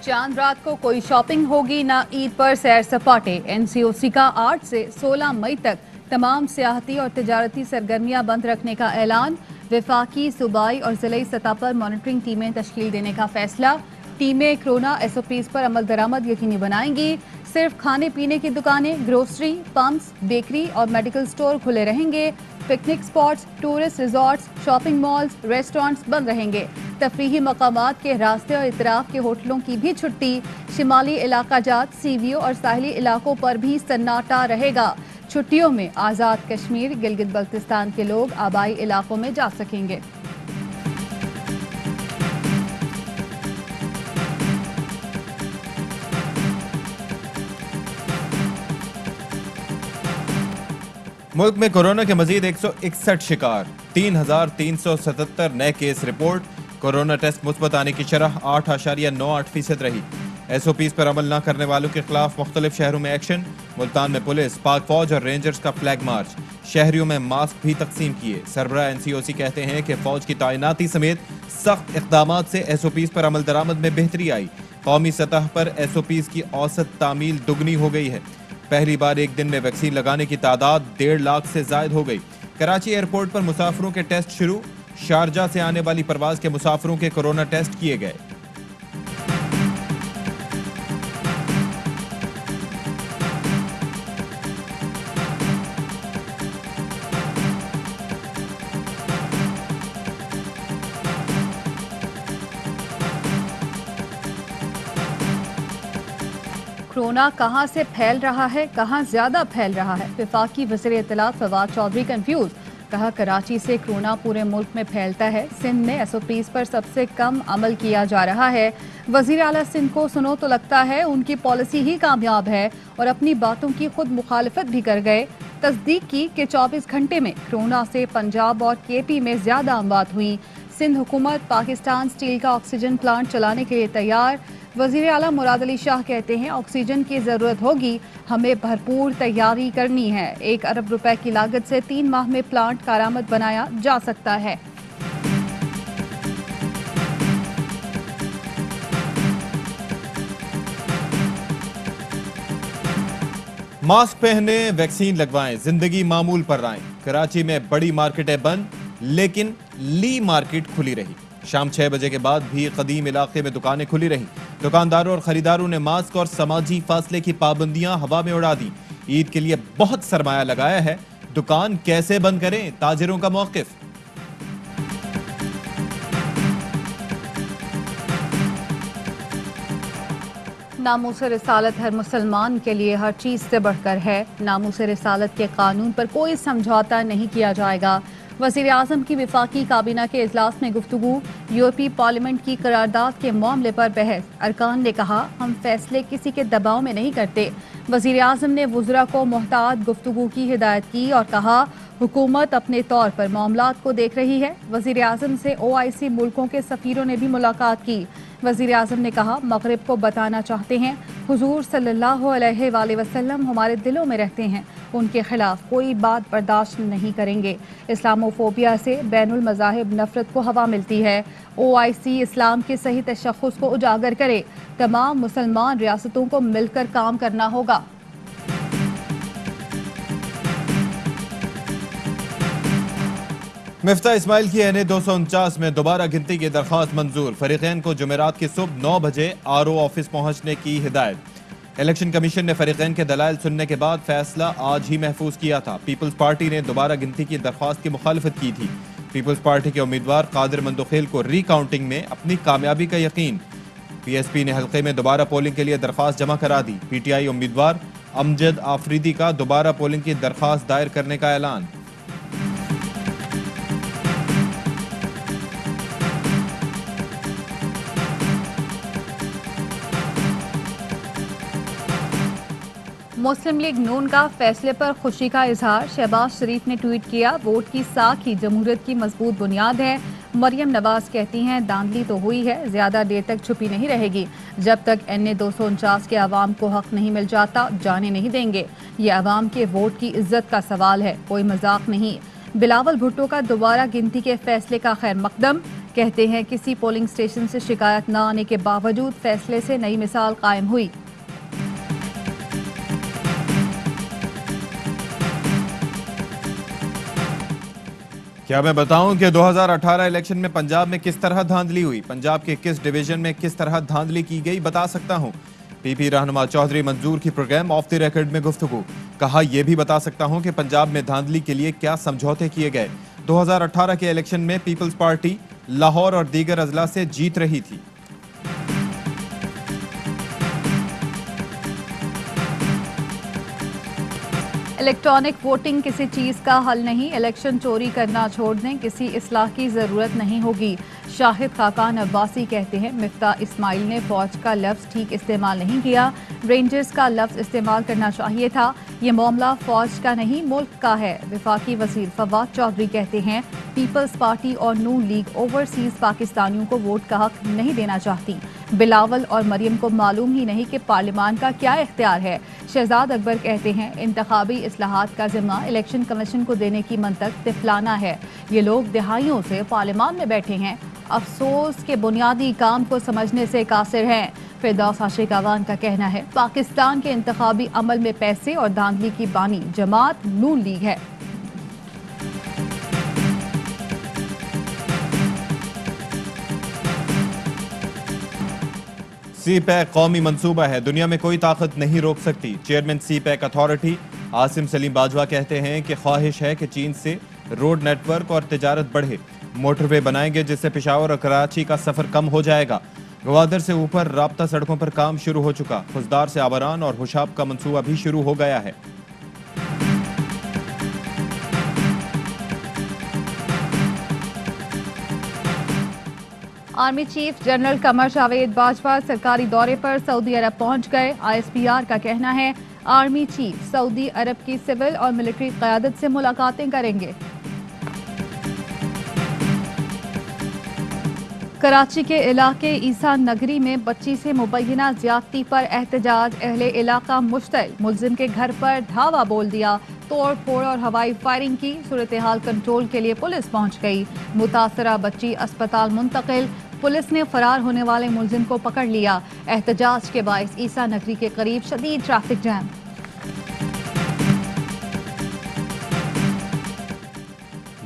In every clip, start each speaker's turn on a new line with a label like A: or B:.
A: चांद रात को कोई शॉपिंग होगी ना ईद पर सैर सपाटे। एनसीओसी का 8 से 16 मई तक तमाम सियाहती और तिजारती सरगर्मियां बंद रखने का ऐलान। वफाकी, सूबाई और जिले सतह पर मॉनिटरिंग टीमें तश्कील देने का फैसला। टीमें कोरोना एसओपीज पर अमल दरामद यकीनी बनाएंगी। सिर्फ खाने पीने की दुकानें, ग्रोसरी, पंप्स, बेकरी और मेडिकल स्टोर खुले रहेंगे। Picnic spots, tourist resorts, shopping malls, restaurants बंद रहेंगे। तफरीही मकामात के रास्ते और इतराफ के होटलों की भी छुट्टी। शिमाली इलाका जात, सीवीओ और साहली इलाकों पर भी सन्नाटा रहेगा। छुट्टियों में आज़ाद कश्मीर, गिलगित बल्तिस्तान के लोग आबाई इलाकों में जा सकेंगे।
B: मुल्क में कोरोना के मजीद 161 शिकार, 3,377 नए केस रिपोर्ट। कोरोना टेस्ट मुस्बत आने की शरह 8.98% रही। एसओपीज पर अमल न करने वालों के खिलाफ मुख्तलिफ शहरों में एक्शन। मुल्तान में पुलिस, पाक फौज और रेंजर्स का फ्लैग मार्च। शहरियों में मास्क भी तकसीम किए। सरबराह एनसीओसी कहते हैं कि फौज की तैनाती समेत सख्त इक़दाम से एसओपीज पर अमल दरामद में बेहतरी आई। कौमी सतह पर एसओपीज की औसत तामील दुगनी हो गई है। पहली बार एक दिन में वैक्सीन लगाने की तादाद 1.5 लाख से जायद हो गई। कराची एयरपोर्ट पर मुसाफिरों के टेस्ट शुरू। शारजा से आने वाली परवाज के मुसाफिरों के कोरोना टेस्ट किए गए।
A: कोरोना कहां से फैल रहा है, कहां ज्यादा फैल रहा है। वफाकी वज़ीर इत्तलात फवाद चौधरी कंफ्यूज। कहा कराची से कोरोना पूरे मुल्क में फैलता है। सिंध में एसओपीज पर सबसे कम अमल किया जा रहा है। वज़ीर आला सिंध को सुनो तो लगता है उनकी पॉलिसी ही कामयाब है और अपनी बातों की खुद मुखालफत भी कर गए। तस्दीक की कि 24 घंटे में कोरोना से पंजाब और केपी में ज्यादा अमवात हुई। सिंध हुकूमत पाकिस्तान स्टील का ऑक्सीजन प्लांट चलाने के लिए तैयार। वज़ीर आला मुराद अली शाह कहते हैं ऑक्सीजन की ज़रूरत होगी, हमें भरपूर तैयारी करनी है। 1 अरब रुपए की लागत से 3 माह में प्लांट कारआमद बनाया जा सकता है।
B: मास्क पहने, वैक्सीन लगवाएं, जिंदगी मामूल पर आए। कराची में बड़ी मार्केटें बंद, लेकिन ली मार्केट खुली रही। शाम 6 बजे के बाद भी कदीम इलाके में दुकानें खुली रहीं। दुकानदारों और खरीदारों ने मास्क और समाजी फासले की पाबंदियां हवा में उड़ा दी। ईद के लिए बहुत सरमाया लगाया है, दुकान कैसे बंद करें, ताजिरों का मौकिफ।
A: नामूस रिसालत हर मुसलमान के लिए हर चीज से बढ़कर है। नामूस रिसालत के कानून पर कोई समझौता नहीं किया जाएगा। वज़ीर आज़म की वफाकी काबीना के इजलास में गुफ्तगू। यूरोपीय पार्लियामेंट की करारदाद के मामले पर बहस। अरकान ने कहा हम फैसले किसी के दबाव में नहीं करते। वज़ीर आज़म ने वुज़रा को मोहतात गुफ्तगू की हिदायत की और कहा हुकूमत अपने तौर पर मामलात को देख रही है। वज़ीर आज़म से ओआईसी मुल्कों के सफ़ीरों ने भी मुलाकात की। वज़ीर आज़म ने कहा मगरिब को बताना चाहते हैं हुजूर सल्लल्लाहु अलैहि वसल्लम हमारे दिलों में रहते हैं, उनके खिलाफ कोई बात बर्दाश्त नहीं करेंगे। इस्लामोफोबिया से बैनुल मज़ाहिब नफरत को हवा मिलती है। ओआईसी इस्लाम के सही तशख़्ख़ुस को उजागर करे। तमाम मुसलमान रियासतों को मिलकर काम करना होगा।
B: मिफ्ता इस्माइल की एन 249 में दोबारा गिनती की दरख्वास्त मंजूर। फरीकैन को जुमेरात की सुबह 9 बजे आरओ ऑफिस पहुंचने की हिदायत। इलेक्शन कमीशन ने फरीकैन के दलाइल सुनने के बाद फैसला आज ही महफूज किया था। पीपल्स पार्टी ने दोबारा गिनती की दरख्वास्त की मुखालफत की थी। पीपल्स पार्टी के उम्मीदवार कादिर मंदोखेल को रीकाउंटिंग में अपनी कामयाबी का यकीन। पीएसपी ने हल्के में दोबारा पोलिंग के लिए दरख्वास्त जमा करा दी। पीटीआई उम्मीदवार अमजद आफरीदी का दोबारा पोलिंग की दरख्वास्त दायर करने का ऐलान।
A: मुस्लिम लीग नून का फैसले पर खुशी का इजहार। शहबाज शरीफ ने ट्वीट किया वोट की साख ही जमहूरियत की मजबूत बुनियाद है। मरियम नवाज कहती हैं दांधली तो हुई है, ज्यादा देर तक छुपी नहीं रहेगी। जब तक NA 249 के अवाम को हक नहीं मिल जाता जाने नहीं देंगे। ये अवाम के वोट की इज्जत का सवाल है, कोई मजाक नहीं। बिलावल भुट्टो का दोबारा गिनती के फैसले का खैर मकदम। کہتے ہیں کسی پولنگ اسٹیشن سے شکایت نہ آنے کے باوجود فیصلے سے نئی مثال قائم ہوئی۔
B: کیا میں بتاؤں کہ 2018 الیکشن میں پنجاب میں کس طرح دھاندلی ہوئی؟ پنجاب کے کس ڈویژن میں کس طرح دھاندلی کی گئی؟ بتا سکتا ہوں۔ پی پی رہنما چودھری منظور کی پروگرام آف دی ریکارڈ میں گفتگو۔ کہا یہ بھی بتا سکتا ہوں کہ پنجاب میں دھاندلی کے لیے کیا سمجھوتے کیے گئے۔ 2018 کے الیکشن میں پیپلز پارٹی لاہور اور دیگر اضلاع سے جیت رہی تھی۔
A: الیکٹرانک ووٹنگ کسی چیز کا حل نہیں، الیکشن چوری کرنا چھوڑ دیں، کسی اصلاح کی ضرورت نہیں ہوگی۔ شاہد خاقان عباسی کہتے ہیں مفتاح اسماعیل نے فوج کا لفظ ٹھیک استعمال نہیں کیا، رینجرز کا لفظ استعمال کرنا چاہیے تھا، یہ معاملہ فوج کا نہیں ملک کا ہے۔ وفاقی وزیر فواد چودھری کہتے ہیں پیپلز پارٹی اور نون لیگ اوورسیز پاکستانیوں کو ووٹ کا حق نہیں دینا چاہتی۔ بلاول اور مریم کو معلوم ہی نہیں کہ پارلیمان کا کیا اختیار ہے۔ شہزاد اکبر کہتے ہیں انتخابی اصلاحات کا ذمہ الیکشن کمیشن کو دینے کی منطق طفلانہ ہے، یہ لوگ دہائیوں سے پارلیمان میں بیٹھے ہیں، افسوس کے بنیادی کام کو سمجھنے سے قاصر ہیں۔ فردوس عاشق اعوان کا کہنا ہے پاکستان کے انتخابی عمل میں پیسے اور دھاندلی کی بانی جماعت نون لیگ ہے۔
B: سی پیک قومی منصوبہ ہے، دنیا میں کوئی طاقت نہیں روک سکتی۔ Chairman CPEC authority Asim Saleem Bajwa کہتے ہیں کہ خواہش ہے کہ چین سے روڈ نیٹ ورک اور تجارت بڑھے، موٹر وے بنائیں گے جس سے پشاور اور کراچی کا سفر کم ہو جائے گا۔ گوادر سے اوپر رابطہ سڑکوں پر کام شروع ہو چکا، خزدار سے آبران اور ہوشاب کا منصوبہ بھی شروع ہو گیا ہے۔
A: Army chief general Qamar Javed Bajwa سرکاری دورے پر سعودی عرب پہنچ گئے۔ آئی ایس پی آر کا کہنا ہے آرمی چیف سعودی عرب کی سول اور ملٹری قیادت سے ملاقاتیں کریں گے۔ کراچی کے علاقے عیسیٰ نگری میں بچی سے مبینہ زیادتی پر احتجاج، اہل علاقہ مشتعل، ملزم کے گھر پر دھاوا بول دیا، توڑ پھوڑ اور ہوائی فائرنگ کی، صورتحال کنٹرول کے لیے پولیس پہنچ گئی، متاثرہ بچی اسپتال منتقل، پولیس نے فرار ہونے والے ملزم کو پکڑ لیا۔ احتجاج کے باعث عیسیٰ نگری کے قریب شدید ٹریفک جام۔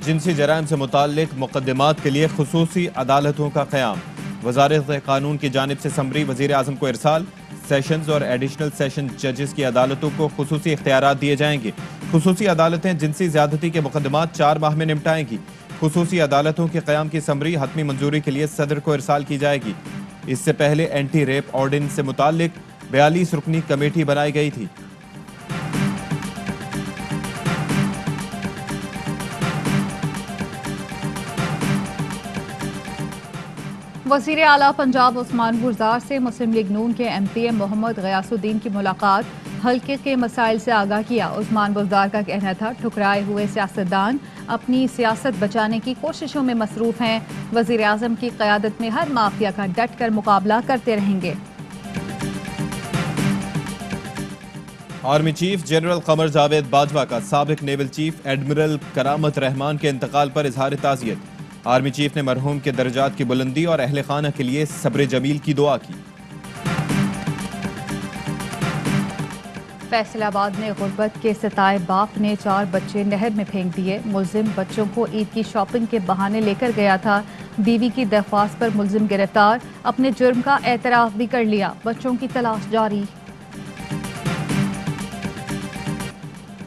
B: جنسی جرائم سے متعلق مقدمات کے لیے خصوصی عدالتوں کا قیام، وزارت قانون کی جانب سے سمری وزیر اعظم کو ارسال۔ سیشنز اور ایڈیشنل سیشن ججز کی عدالتوں کو خصوصی اختیارات دیے جائیں گے۔ خصوصی عدالتیں جنسی زیادتی کے مقدمات 4 ماہ میں نمٹائیں گی۔ خصوصی عدالتوں کے قیام کی سمری حتمی منظوری کے لیے صدر کو ارسال کی جائے گی۔ اس سے پہلے اینٹی ریپ آرڈیننس سے متعلق 42 رکنی کمیٹی بنائی گئی تھی۔
A: وزیر اعلیٰ پنجاب عثمان گلزار سے مسلم لیگ نون کے ایم پی اے محمد غیاث الدین کی ملاقات، حلقے کے مسائل سے آگاہ کیا۔ عثمان گلزار کا کہنا تھا ٹھکرائے ہوئے سیاستدان اپنی سیاست بچانے کی کوششوں میں مصروف ہیں، وزیر اعظم کی قیادت میں ہر مافیا کا ڈٹ کر مقابلہ کرتے رہیں گے۔
B: Army chief general Qamar Javed Bajwa کا سابق نیول چیف ایڈمرل کرامت رحمان کے انتقال پر اظہار تعزیت۔ آرمی چیف نے مرحوم کے درجات کی بلندی اور اہل خانہ کے لیے صبر جمیل کی دعا کی۔
A: فیصل آباد میں غربت کے ستائے باپ نے 4 بچے نہر میں پھینک دیے، ملزم بچوں کو عید کی شاپنگ کے بہانے لے کر گیا تھا، بیوی کی درخواست پر ملزم گرفتار، اپنے جرم کا اعتراف بھی کر لیا، بچوں کی تلاش جاری۔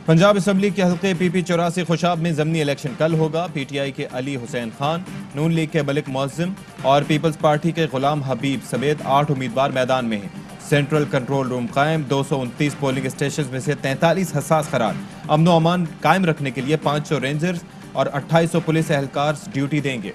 B: پنجاب اسمبلی کے حلقے پی پی 84 خوشاب میں ضمنی الیکشن کل ہوگا۔ پی ٹی آئی کے علی حسین خان، نون لیگ کے ملک معظم اور پیپلز پارٹی کے غلام حبیب سمیت 8 امیدوار میدان میں ہیں۔ سینٹرل کنٹرول روم قائم، 229 پولنگ اسٹیشنز میں سے 43 حساس قرار۔ امن و امان قائم رکھنے کے لیے 500 رینجرز اور 2800 پولیس اہلکار ڈیوٹی دیں گے۔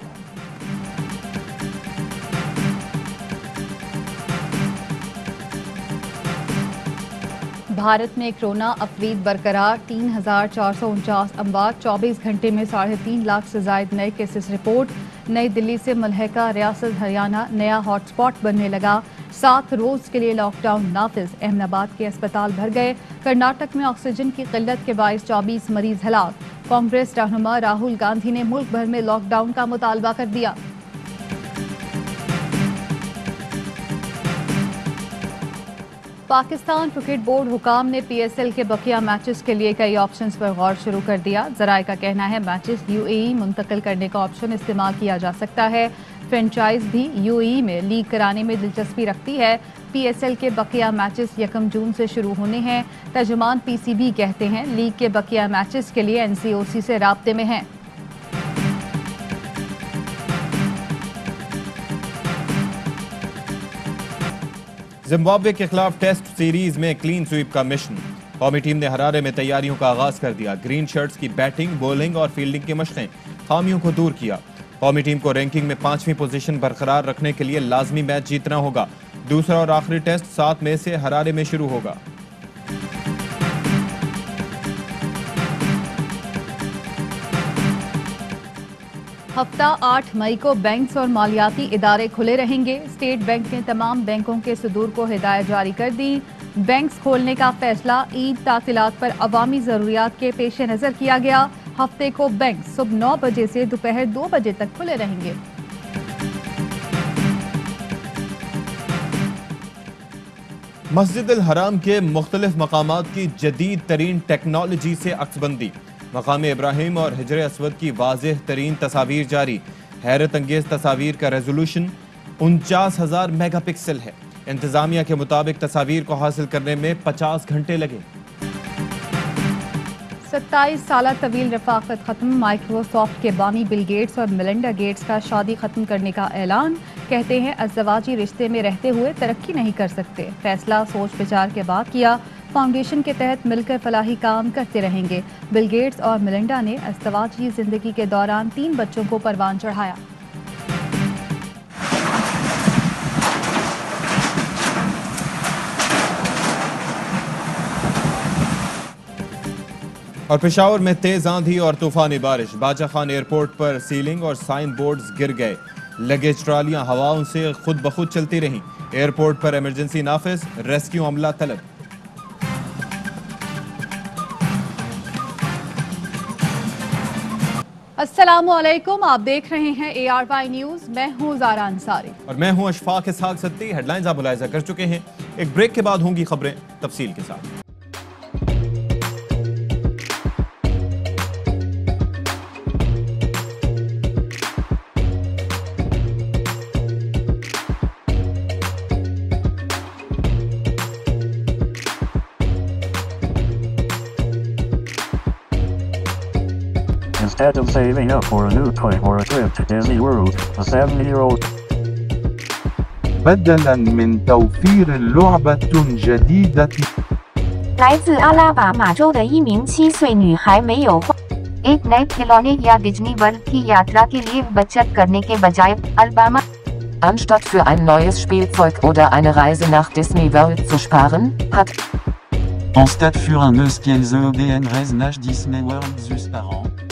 A: بھارت میں کرونا افرید برقرار، 3449 اموات، 24 گھنٹے میں 3.5 لاکھ سے زائد نئے کیسز رپورٹ۔ نئی دلی سے ملحقہ ریاست ہریانہ نیا ہاٹ سپاٹ بننے لگا، 7 روز کے لیے لاک ڈاؤن نافذ۔ احمد آباد کے اسپتال بھر گئے، کرناٹک میں آکسیجن کی قلت کے باعث 24 مریض ہلاک۔ کانگریس رہنما راہل گاندھی نے ملک بھر میں لاک ڈاؤن کا مطالبہ کر دیا۔ पाकिस्तान क्रिकेट बोर्ड हुकाम ने PSL के बकिया मैचेस के लिए कई ऑप्शंस पर गौर शुरू कर दिया। जराए का कहना है मैचेस UAE मुंतकिल करने का ऑप्शन इस्तेमाल किया जा सकता है। फ्रेंचाइज भी UAE में लीग कराने में दिलचस्पी रखती है। PSL के बकिया मैचेस 1 जून से शुरू होने हैं। तर्जुमान PCB कहते हैं लीग के बकिया मैचेस के लिए NCOC से राब्ते में हैं।
B: जिम्बाब्वे के खिलाफ टेस्ट सीरीज में क्लीन स्वीप का मिशन। कौमी टीम ने हरारे में तैयारियों का आगाज कर दिया। ग्रीन शर्ट्स की बैटिंग, बॉलिंग और फील्डिंग की मशकें, खामियों को दूर किया। कौमी टीम को रैंकिंग में 5वीं पोजीशन बरकरार रखने के लिए लाजमी मैच जीतना होगा। दूसरा और आखिरी टेस्ट 7 मई से हरारे में शुरू होगा।
A: हफ्ता 8 मई को बैंक्स और मालियाती इदारे खुले रहेंगे। स्टेट बैंक ने तमाम बैंकों के सदूर को हिदायत जारी कर दी। बैंक्स खोलने का फैसला ईद तातीलात पर अवामी जरूरियात के पेश नजर किया गया। हफ्ते को बैंक सुबह 9 बजे से दोपहर 2 बजे तक खुले रहेंगे।
B: मस्जिद अल हराम के मुख्तलिफ मकामात की जदीद तरीन टेक्नोलॉजी से अक्सबंदी। मकाम इब्राहिम और हिजर असवद की वाज़ेह तरीन तस्वीर जारी। हैरत अंगेज तस्वीर का रेजोल्यूशन 49,000 मेगापिक्सल है। इंतजामिया के मुताबिक तस्वीर को हासिल करने में 50 घंटे लगे।
A: 27 साल तवील रफाकत खत्म। माइक्रोसॉफ्ट के बानी बिल गेट्स और मिलिंडा गेट्स का शादी खत्म करने का ऐलान। कहते हैं अज़दवाजी रिश्ते में रहते हुए तरक्की नहीं कर सकते। फैसला सोच विचार के बाद किया। फाउंडेशन के तहत मिलकर फलाही काम करते रहेंगे। बिल गेट्स और मिलिंडा ने अज़दवाजी जिंदगी के दौरान 3 बच्चों को परवान चढ़ाया।
B: और पेशावर में तेज आंधी और तूफानी बारिश। बाजा खान एयरपोर्ट पर सीलिंग और साइन बोर्ड्स गिर गए। लगेज ट्रालियां हवाओं से खुद ब खुद चलती रहीं। एयरपोर्ट पर इमरजेंसी नाफिज, रेस्क्यू अमला तलब।
A: अस्सलामुअलैकुम, आप देख रहे हैं ARY न्यूज। मैं हूं ज़ारा अंसारी
B: और मैं हूं अशफाक इसहाक सत्ती। हेडलाइंस आप मुलाहिजा कर चुके हैं। एक ब्रेक के बाद होंगी खबरें तफसील के साथ।
C: Instead of saving up for a new toy or a trip to Disney World, a 7-year-old
D: بدلاً من توفير لعبة جديدة
E: 来自阿拉巴马州的一名7岁女孩没有花 एक नए खिलौने या डिज्नी वर्ल्ड की यात्रा के लिए बचत करने के बजाय Alabama
F: Anstatt für ein neues Spielzeug oder eine Reise nach Disney World zu sparen, hat
G: Anstatt für un eus qu'elles EBN reise nach Disney World zus par an.